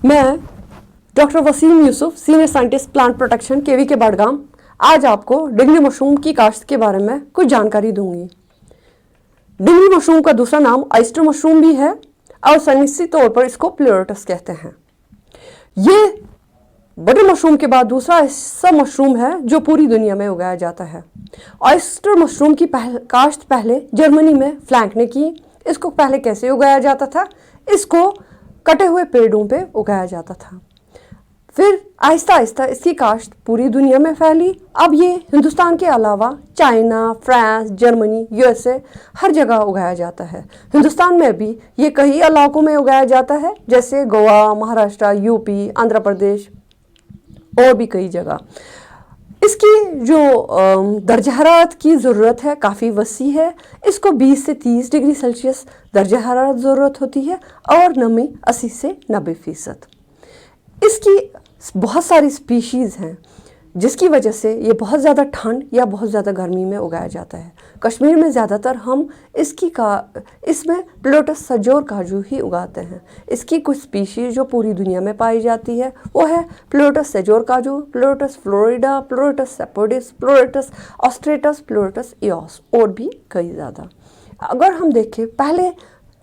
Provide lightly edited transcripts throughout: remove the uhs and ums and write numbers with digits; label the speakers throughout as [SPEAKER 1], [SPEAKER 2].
[SPEAKER 1] मैं doctor Waseem Yusuf, senior scientist plant protection KV K Budgam, आज आपको डिंगरी मशरूम की काश्त के बारे में कुछ जानकारी दूंगी। डिंगरी मशरूम का दूसरा नाम ऑयस्टर मशरूम भी है और साइंसी तौर पर इसको प्लूरोटस कहते हैं। ये बटर मशरूम के बाद दूसरा ऐसा मशरूम है जो पूरी दुनिया में उगाया जाता है। ऑयस्टर मशरूम की काश्त पहले जर्मनी में फ्लैंक ने की। इसको पहले कैसे उगाया जाता था? इसको कटे हुए पेड़ों पे उगाया जाता था। फिर आहिस्ता आहिस्ता इसकी काश्त पूरी दुनिया में फैली। अब ये हिंदुस्तान के अलावा चाइना, फ्रांस, जर्मनी, यूएसए हर जगह उगाया जाता है। हिंदुस्तान में भी ये कई इलाकों में उगाया जाता है, जैसे गोवा, महाराष्ट्र, यूपी, आंध्र प्रदेश और भी कई जगह। इसकी जो दर्जा हरारत की ज़रूरत है काफ़ी वसी है। इसको 20 से 30 डिग्री सेल्सियस दर्जा हरारत ज़रूरत होती है और नमी 80 से 90%। इसकी बहुत सारी स्पीशीज़ हैं जिसकी वजह से ये बहुत ज़्यादा ठंड या बहुत ज़्यादा गर्मी में उगाया जाता है। कश्मीर में ज़्यादातर हम इसमें प्लूरोटस सजोर काजू ही उगाते हैं। इसकी कुछ स्पीशीज़ जो पूरी दुनिया में पाई जाती है वो है प्लूरोटस सजोर काजू, प्लूरोटस फ्लोरिडा, प्लूरोटस सेपोडिस, प्लूरोटस ऑस्ट्रेटस, प्लूरोटस इयोस और भी कई ज़्यादा। अगर हम देखें पहले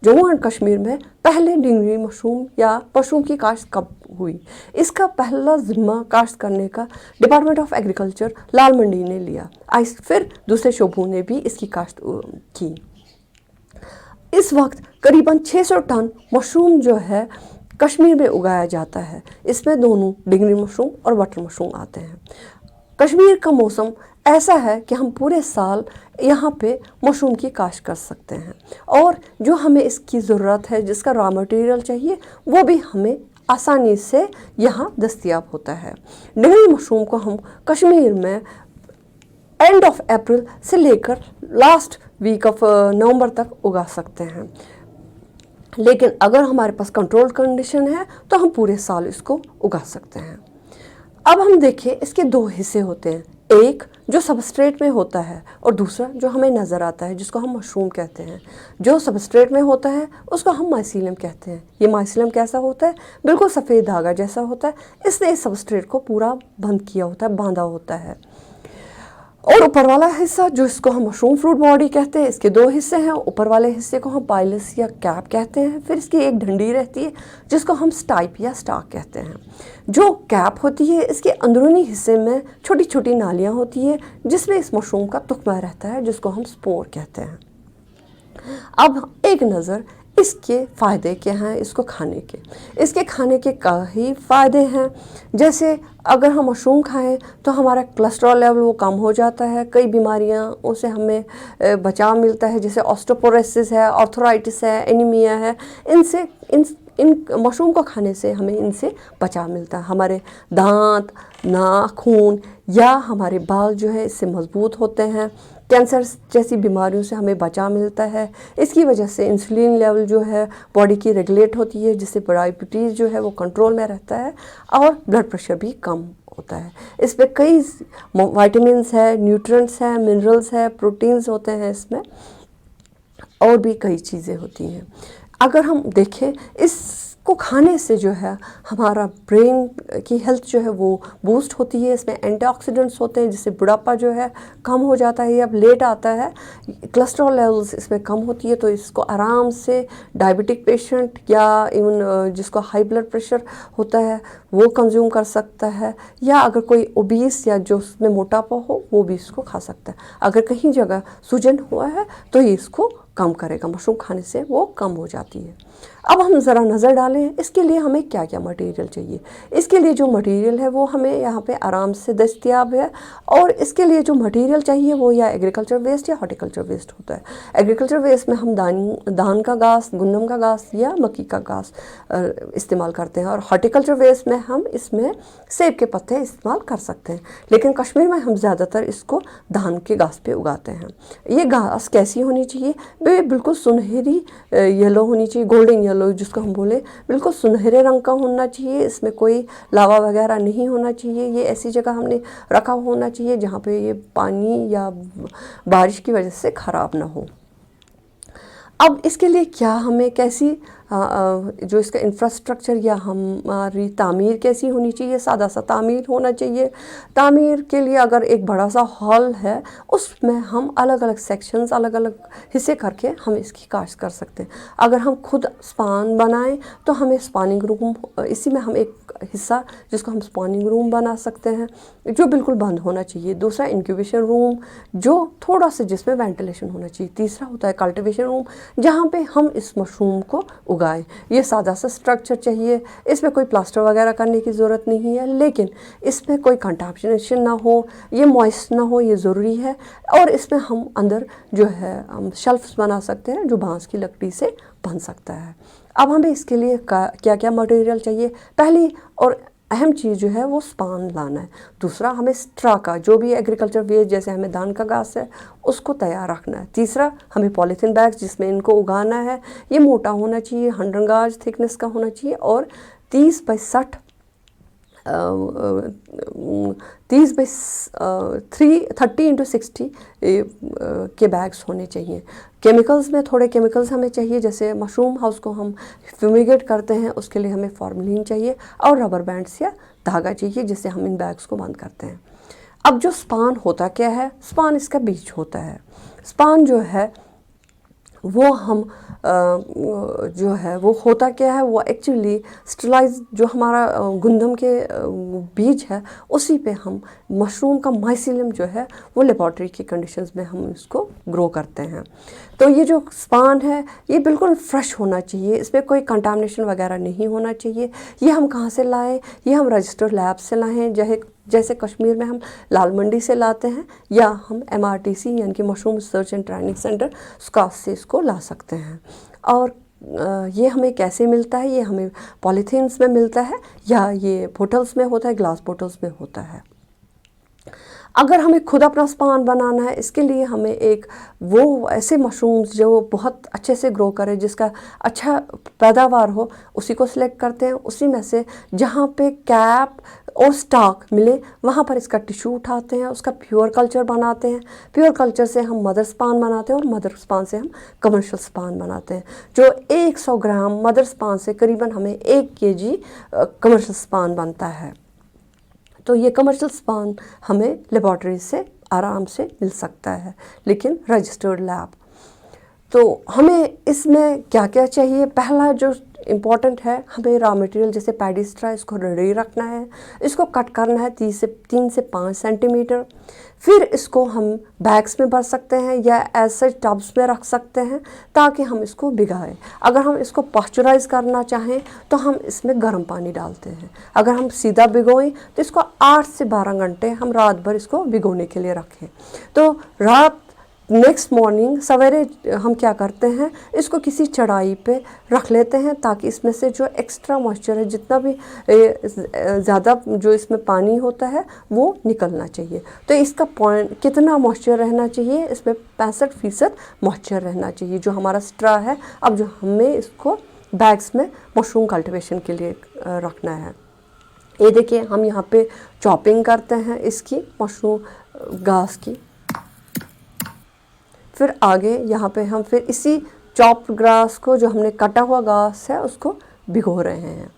[SPEAKER 1] जम्मू एंड कश्मीर में पहले डिंगरी मशरूम या मशरूम की काश्त कब हुई, इसका पहला जिम्मा काश्त करने का डिपार्टमेंट ऑफ एग्रीकल्चर लाल मंडी ने लिया। फिर दूसरे शोबों ने भी इसकी काश्त की। इस वक्त करीबन 600 टन मशरूम जो है कश्मीर में उगाया जाता है। इसमें दोनों डिंगरी मशरूम और बटर मशरूम आते हैं। कश्मीर का मौसम ऐसा है कि हम पूरे साल यहाँ पे मशरूम की काश्त कर सकते हैं और जो हमें इसकी ज़रूरत है, जिसका रॉ मटेरियल चाहिए, वो भी हमें आसानी से यहाँ दस्तयाब होता है। डिंगरी मशरूम को हम कश्मीर में एंड ऑफ अप्रैल से लेकर लास्ट वीक ऑफ नवंबर तक उगा सकते हैं। लेकिन अगर हमारे पास कंट्रोल कंडीशन है तो हम पूरे साल इसको उगा सकते हैं। अब हम देखें, इसके दो हिस्से होते हैं, एक जो सबस्ट्रेट में होता है और दूसरा जो हमें नज़र आता है जिसको हम मशरूम कहते हैं। जो सबस्ट्रेट में होता है उसको हम माइसीलियम कहते हैं। ये माइसीलियम कैसा होता है? बिल्कुल सफ़ेद धागा जैसा होता है। इसने इस सबस्ट्रेट को पूरा बंद किया होता है, बांधा होता है। और ऊपर वाला हिस्सा जो इसको हम मशरूम फ्रूट बॉडी कहते हैं, इसके दो हिस्से हैं। ऊपर वाले हिस्से को हम पाइलस या कैप कहते हैं। फिर इसकी एक डंडी रहती है जिसको हम स्टाइप या स्टाक कहते हैं। जो कैप होती है, इसके अंदरूनी हिस्से में छोटी छोटी नालियाँ होती है जिसमें इस मशरूम का तुख्मा रहता है जिसको हम स्पोर कहते हैं। अब एक नज़र इसके फ़ायदे क्या हैं इसको खाने के। इसके खाने के कई फ़ायदे हैं, जैसे अगर हम मशरूम खाएं तो हमारा कोलेस्ट्रॉल लेवल वो कम हो जाता है। कई बीमारियां उसे हमें बचाव मिलता है, जैसे ऑस्टियोपोरोसिस है, आर्थराइटिस है, एनीमिया है। इन मशरूम को खाने से हमें इनसे बचाव मिलता है। हमारे दांत, नाखून या हमारे बाल जो है इससे मजबूत होते हैं। कैंसर जैसी बीमारियों से हमें बचाव मिलता है। इसकी वजह से इंसुलिन लेवल जो है बॉडी की रेगुलेट होती है, जिससे डायबिटीज़ जो है वो कंट्रोल में रहता है और ब्लड प्रेशर भी कम होता है। इसमें कई विटामिन्स है, न्यूट्रिएंट्स हैं, मिनरल्स है, प्रोटीन्स होते हैं इसमें, और भी कई चीज़ें होती हैं। अगर हम देखें, इसको खाने से जो है हमारा ब्रेन की हेल्थ जो है वो बूस्ट होती है। इसमें एंटीऑक्सीडेंट्स होते हैं जिससे बुढ़ापा जो है कम हो जाता है या लेट आता है। कोलेस्ट्रॉल लेवल्स इसमें कम होती है, तो इसको आराम से डायबिटिक पेशेंट या इवन जिसको हाई ब्लड प्रेशर होता है वो कंज्यूम कर सकता है, या अगर कोई ओबीस या जो उसमें मोटापा हो वो भी इसको खा सकता है। अगर कहीं जगह सूजन हुआ है तो ये इसको कम करेगा, मशरूम खाने से वो कम हो जाती है। अब हम ज़रा नज़र डालें इसके लिए हमें क्या क्या मटेरियल चाहिए। इसके लिए जो मटेरियल है वो हमें यहाँ पे आराम से दस्तयाब है, और इसके लिए जो मटेरियल चाहिए वो या एग्रीकल्चर वेस्ट या हॉर्टिकल्चर वेस्ट होता है। एग्रीकल्चर वेस्ट में हम धान का घास, गन्नम का घास या मक्की का घास इस्तेमाल करते हैं, और हॉर्टिकल्चर वेस्ट में हम इसमें सेब के पत्ते इस्तेमाल कर सकते हैं। लेकिन कश्मीर में हम ज़्यादातर इसको धान के घास पे उगाते हैं। ये घास कैसी होनी चाहिए? वे बिल्कुल सुनहरी येलो होनी चाहिए, गोल्डन येलो जिसको हम बोले, बिल्कुल सुनहरे रंग का होना चाहिए। इसमें कोई लावा वगैरह नहीं होना चाहिए। ये ऐसी जगह हमने रखा होना चाहिए जहाँ पे ये पानी या बारिश की वजह से ख़राब ना हो। अब इसके लिए क्या हमें कैसी जो इसका इंफ्रास्ट्रक्चर या हमारी तामीर कैसी होनी चाहिए, सादा सा तामीर होना चाहिए। तामीर के लिए अगर एक बड़ा सा हॉल है उसमें हम अलग अलग सेक्शंस, अलग अलग हिस्से करके हम इसकी काश्त कर सकते हैं। अगर हम खुद स्पान बनाएं तो हमें स्पानिंग रूम, इसी में हम एक हिस्सा जिसको हम स्पानिंग रूम बना सकते हैं जो बिल्कुल बंद होना चाहिए। दूसरा इंक्यूबेशन रूम जो थोड़ा सा जिसमें वेंटिलेशन होना चाहिए। तीसरा होता है कल्टीवेशन रूम जहाँ पे हम इस मशरूम को उगाएं। ये सादा सा स्ट्रक्चर चाहिए, इसमें कोई प्लास्टर वगैरह करने की ज़रूरत नहीं है, लेकिन इसमें कोई कंटामिनेशन ना हो, ये मॉइस्ट ना हो, ये ज़रूरी है। और इसमें हम अंदर जो है हम शेल्फ्स बना सकते हैं जो बांस की लकड़ी से बन सकता है। अब हमें इसके लिए क्या क्या मटेरियल चाहिए। पहली और अहम चीज़ जो है वो स्पान लाना है। दूसरा हमें स्ट्रा का जो भी एग्रीकल्चर वेस्ट जैसे हमें धान का घास है उसको तैयार रखना है। तीसरा हमें पॉलीथीन बैग्स जिसमें इनको उगाना है, ये मोटा होना चाहिए, 100 गाज थिकनेस का होना चाहिए और 30 बाई 60 30 बाई 30 × 60 के बैग्स होने चाहिए। केमिकल्स में थोड़े केमिकल्स हमें चाहिए, जैसे मशरूम हाउस को हम फ्यूमिगेट करते हैं उसके लिए हमें फॉर्मलिन चाहिए और रबर बैंड्स या धागा चाहिए जिससे हम इन बैग्स को बंद करते हैं। अब जो स्पान होता क्या है, स्पान इसका बीज होता है। स्पान जो है वो हम जो है वो होता क्या है, वो एक्चुअली स्टरलाइज जो हमारा गुंदम के बीज है उसी पे हम मशरूम का माइसीलियम जो है वो लेबॉर्ट्री की कंडीशंस में हम इसको ग्रो करते हैं। तो ये जो स्पान है ये बिल्कुल फ्रेश होना चाहिए, इसमें कोई कंटामिनेशन वगैरह नहीं होना चाहिए। ये हम कहाँ से लाएं, ये हम रजिस्टर्ड लैब से लाएं, जैसे कश्मीर में हम लाल मंडी से लाते हैं, या हम MRTC यानी कि mushroom research and training centre स्कास से इसको ला सकते हैं। और ये हमें कैसे मिलता है, ये हमें पॉलीथीन्स में मिलता है या ये बोटल्स में होता है, ग्लास बोटल्स में होता है। अगर हमें खुद अपना स्पान बनाना है इसके लिए हमें एक वो ऐसे मशरूम्स जो बहुत अच्छे से ग्रो करे, जिसका अच्छा पैदावार हो, उसी को सिलेक्ट करते हैं। उसी में से जहाँ पे कैप और स्टॉक मिले वहाँ पर इसका टिश्यू उठाते हैं, उसका प्योर कल्चर बनाते हैं। प्योर कल्चर से हम मदर स्पान बनाते हैं और मदर स्पान से हम कमर्शियल स्पान बनाते हैं। जो 100 ग्राम मदर स्पान से करीबन हमें 1 kg कमर्शियल स्पान बनता है। तो ये कमर्शियल स्पान हमें लेबॉर्ट्री से आराम से मिल सकता है, लेकिन रजिस्टर्ड लैब। तो हमें इसमें क्या क्या चाहिए, पहला जो इम्पॉर्टेंट है, हमें रॉ मटेरियल जैसे पैडी स्ट्रा इसको रेडी रखना है। इसको कट करना है 3 से 5 सेंटीमीटर। फिर इसको हम बैग्स में भर सकते हैं या ऐसे टब्स में रख सकते हैं ताकि हम इसको भिगाएं। अगर हम इसको पाश्चराइज करना चाहें तो हम इसमें गर्म पानी डालते हैं। अगर हम सीधा भिगोएं तो इसको 8 से 12 घंटे हम रात भर इसको भिगोने के लिए रखें। तो रात नेक्स्ट मॉर्निंग सवेरे हम क्या करते हैं, इसको किसी चढ़ाई पे रख लेते हैं ताकि इसमें से जो एक्स्ट्रा मॉइस्चर है, जितना भी ज़्यादा जो इसमें पानी होता है वो निकलना चाहिए। तो इसका पॉइंट कितना मॉइस्चर रहना चाहिए, इसमें 65% मॉइस्चर रहना चाहिए जो हमारा स्ट्रा है। अब जो हमें इसको बैग्स में मशरूम कल्टिवेशन के लिए रखना है, ये देखिए हम यहाँ पे चॉपिंग करते हैं इसकी मशरूम घास की। फिर आगे यहाँ पे हम फिर इसी चॉप्ड ग्रास को, जो हमने कटा हुआ घास है, उसको भिगो रहे हैं।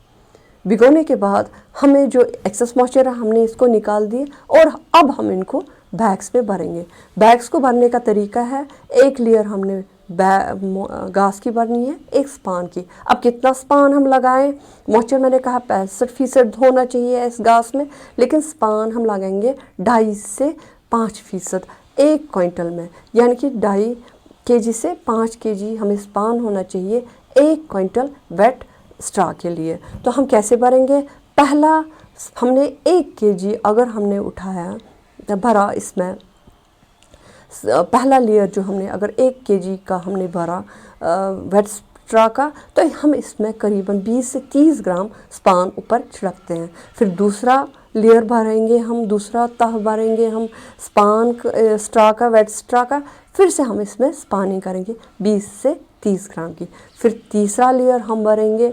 [SPEAKER 1] भिगोने के बाद हमें जो एक्सेस मॉइस्चर है हमने इसको निकाल दिए और अब हम इनको बैग्स में भरेंगे। बैग्स को भरने का तरीका है, एक लेयर हमने घास की भरनी है, एक स्पान की। अब कितना स्पान हम लगाएं, मॉइस्चर मैंने कहा 65% होना चाहिए इस घास में, लेकिन स्पान हम लगाएंगे 2.5 से 5% 1 क्विंटल में, यानी कि 2.5 kg से 5 kg हमें स्पान होना चाहिए 1 क्विंटल वेट स्ट्रा के लिए। तो हम कैसे भरेंगे, पहला हमने 1 kg अगर हमने उठाया भरा, इसमें पहला लेयर जो हमने अगर 1 kg का हमने भरा वेट स्ट्रा का, तो हम इसमें करीबन 20 से 30 ग्राम स्पान ऊपर छिड़कते हैं। फिर दूसरा लेयर भरेंगे हम, दूसरा तह भरेंगे हम स्पान स्ट्रा का, वेट स्ट्रा का। फिर से हम इसमें स्पानिंग करेंगे 20 से 30 ग्राम की। फिर तीसरा लेयर हम भरेंगे,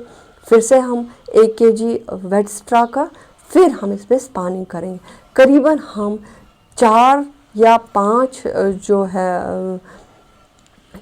[SPEAKER 1] फिर से हम 1 kg वेट स्ट्रा का। फिर हम इसमें स्पानिंग करेंगे। करीबन हम 4 या 5 जो है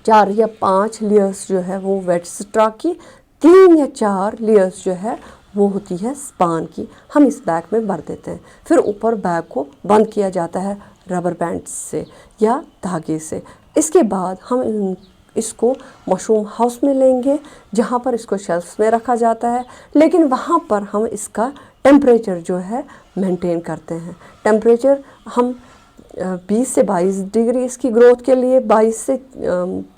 [SPEAKER 1] 4 या 5 लेयर्स जो है वो वेट स्ट्रा की, 3 या 4 लेयर्स जो है वो होती है स्पान की, हम इस बैग में भर देते हैं। फिर ऊपर बैग को बंद किया जाता है रबर बैंड से या धागे से। इसके बाद हम इसको मशरूम हाउस में लेंगे जहाँ पर इसको शेल्फ्स में रखा जाता है, लेकिन वहाँ पर हम इसका टेम्परेचर जो है मेंटेन करते हैं। टेम्परेचर हम 20 से 22 डिग्री इसकी ग्रोथ के लिए, 22 से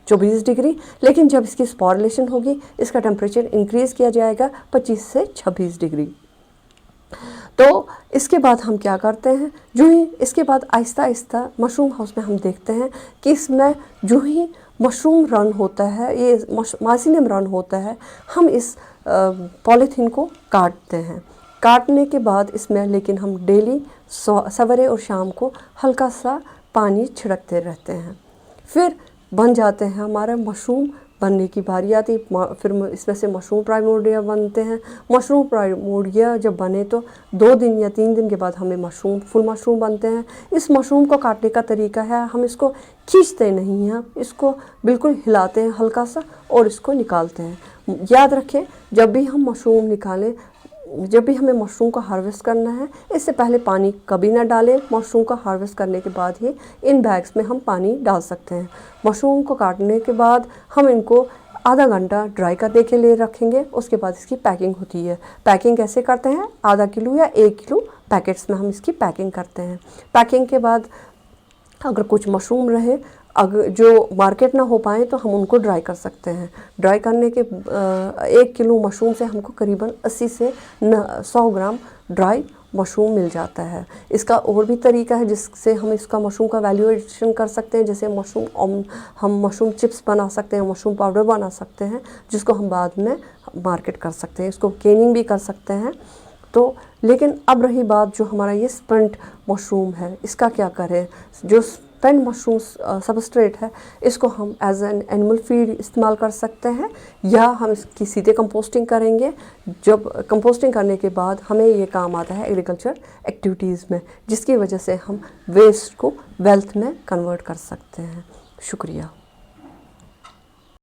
[SPEAKER 1] 24 डिग्री, लेकिन जब इसकी स्पॉरेलेशन होगी इसका टेम्परेचर इंक्रीज़ किया जाएगा 25 से 26 डिग्री। तो इसके बाद हम क्या करते हैं, जो ही इसके बाद आहिस्ता आहिस्ता मशरूम हाउस में हम देखते हैं कि इसमें जो ही मशरूम रन होता है, ये माइसीलियम रन होता है, हम इस पॉलीथीन को काटते हैं। काटने के बाद इसमें लेकिन हम डेली सवेरे और शाम को हल्का सा पानी छिड़कते रहते हैं। फिर बन जाते हैं हमारे मशरूम, बनने की बारी आती, फिर इसमें से मशरूम प्राइमोर्डिया बनते हैं। मशरूम प्राइमोर्डिया जब बने तो 2 दिन या 3 दिन के बाद हमें फुल मशरूम बनते हैं। इस मशरूम को काटने का तरीका है, हम इसको खींचते नहीं हैं, इसको बिल्कुल हिलाते हैं हल्का सा और इसको निकालते हैं। याद रखें, जब भी हम मशरूम निकालें, जब भी हमें मशरूम को हार्वेस्ट करना है, इससे पहले पानी कभी ना डालें। मशरूम को हार्वेस्ट करने के बाद ही इन बैग्स में हम पानी डाल सकते हैं। मशरूम को काटने के बाद हम इनको आधा घंटा ड्राई करने के लिए रखेंगे। उसके बाद इसकी पैकिंग होती है। पैकिंग कैसे करते हैं, आधा किलो या 1 किलो पैकेट्स में हम इसकी पैकिंग करते हैं। पैकिंग के बाद अगर कुछ मशरूम रहे, अगर जो मार्केट ना हो पाए, तो हम उनको ड्राई कर सकते हैं। ड्राई करने के 1 किलो मशरूम से हमको करीबन 80 से 100 ग्राम ड्राई मशरूम मिल जाता है। इसका और भी तरीका है जिससे हम इसका मशरूम का वैल्यूएशन कर सकते हैं। जैसे हम मशरूम चिप्स बना सकते हैं, मशरूम पाउडर बना सकते हैं, जिसको हम बाद में मार्केट कर सकते हैं। इसको केनिंग भी कर सकते हैं। तो लेकिन अब रही बात जो हमारा ये स्पंट मशरूम है, इसका क्या करें। जो स्पंट मशरूम सबस्ट्रेट है, इसको हम एज एन एनिमल फीड इस्तेमाल कर सकते हैं, या हम इसकी सीधे कंपोस्टिंग करेंगे। जब कंपोस्टिंग करने के बाद हमें ये काम आता है एग्रीकल्चर एक्टिविटीज़ में, जिसकी वजह से हम वेस्ट को वेल्थ में कन्वर्ट कर सकते हैं। शुक्रिया।